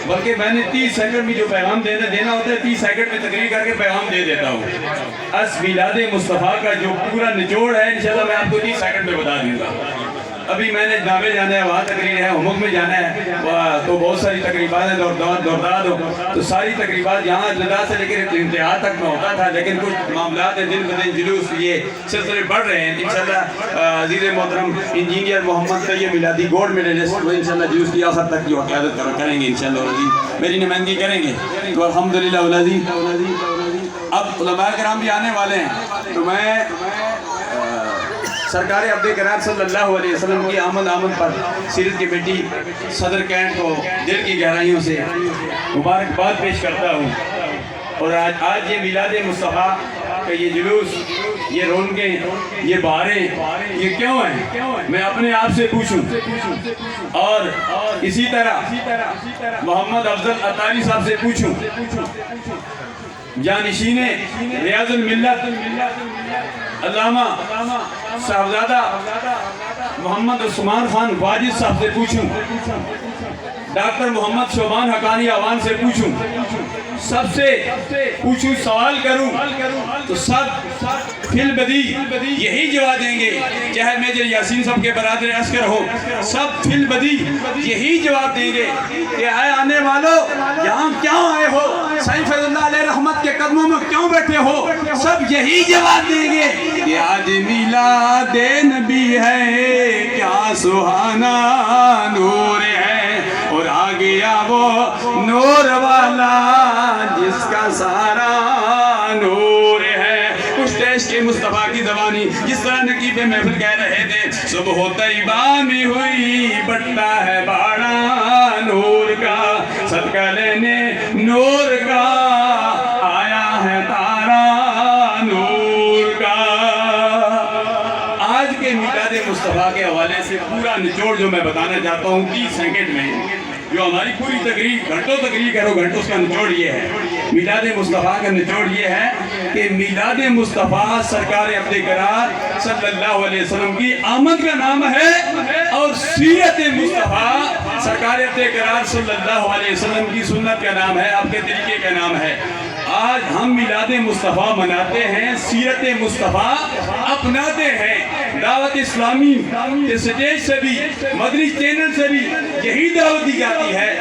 بلکہ میں نے 30 سیکنڈ میں جو پیغام دینا ہوتا ہے 30 سیکنڈ میں تقریر کر کے پیغام دے دیتا ہوں۔ اس میلاد مصطفیٰ کا جو پورا نچوڑ ہے انشاءاللہ میں آپ کو 30 سیکنڈ میں بتا دوں گا۔ ابھی میں نے ناوے جانا ہے، وہاں تقریر ہے، ہمک میں جانا ہے، تو بہت ساری تقریبات ہیں، دورداد ہو، تو ساری تقریبات یہاں ابتدا سے لے کر انتہا تک میں ہوتا تھا، لیکن کچھ معاملات ہیں دن بدن جلوس یہ سلسلے بڑھ رہے ہیں۔ انشاءاللہ عزیز محترم انجینئر محمد طیب میلادی گولڈ میڈلسٹ وہ انشاءاللہ جلوس کی آخر تک جو قیادت کریں گے انشاءاللہ العزیز، میری نمائندگی کریں گے، تو الحمدللہ العزیز۔ اب علماء کرام بھی آنے والے ہیں، تو میں سرکار عبد کرام صلی اللہ علیہ وسلم کی آمد پر سیرت کی بیٹی صدر کینٹ کو دل کی گہرائیوں سے مبارکباد پیش کرتا ہوں۔ اور آج یہ میلاد مصطفیٰ کا یہ جلوس، یہ رونقیں، یہ بہاریں، یہ کیوں ہیں؟ میں اپنے آپ سے پوچھوں، اور اسی طرح محمد افضل عطاری صاحب سے پوچھوں، جانشین ریاض الملت علامہ صاحبزادہ محمد عثمان خان واجد صاحب سے پوچھوں، ڈاکٹر محمد شعبان حقانی آوان سے پوچھوں، سب سے پوچھوں، سوال کروں تو سب فی البدی یہی جواب دیں گے، چاہے میجر یاسین صاحب کے برادر عسکر ہو، سب فی البدی یہی جواب دیں گے کہ اے آنے والوں یہاں کیوں آئے ہو، سید فیض اللہ علیہ رحمت کے قدموں میں کیوں بیٹھے ہو، سب یہی جواب دیں گے کہ آج میلاد نبی ہے، کیا سہانا نور ہے، اور آ گیا وہ نور والا جس کا سارا نور ہے۔ کچھ دیش کے مصطفیٰ کی زبانی جس طرح نقیب محفل کہہ رہے تھے، صبح طیبہ میں ہوئی بٹتا ہے باڑا نور کا، صدقہ لینے نور کا آیا ہے تارا نور کا۔ آج کے میلاد مصطفیٰ کے حوالے سے پورا نچوڑ جو میں بتانا چاہتا ہوں 30 سیکنڈ میں، جو ہماری پوری تقریر گھنٹوں تقریر کرو گھنٹوں، اس کا نچوڑ یہ ہے، میلاد مصطفیٰ کا نچوڑ یہ ہے کہ میلاد مصطفیٰ سرکار عبد کرام صلی اللہ علیہ وسلم کی آمد کا نام ہے، اور سیرت مصطفیٰ سرکار عبد کرام صلی اللہ علیہ وسلم کی سنت کا نام ہے، آپ کے طریقے کا نام ہے۔ آج ہم میلاد مصطفیٰ مناتے ہیں، سیرت مصطفیٰ اپناتے ہیں۔ دعوت اسلامی کے سٹیج سے بھی، مدنی چینل سے بھی یہی دعوت دی جاتی ہے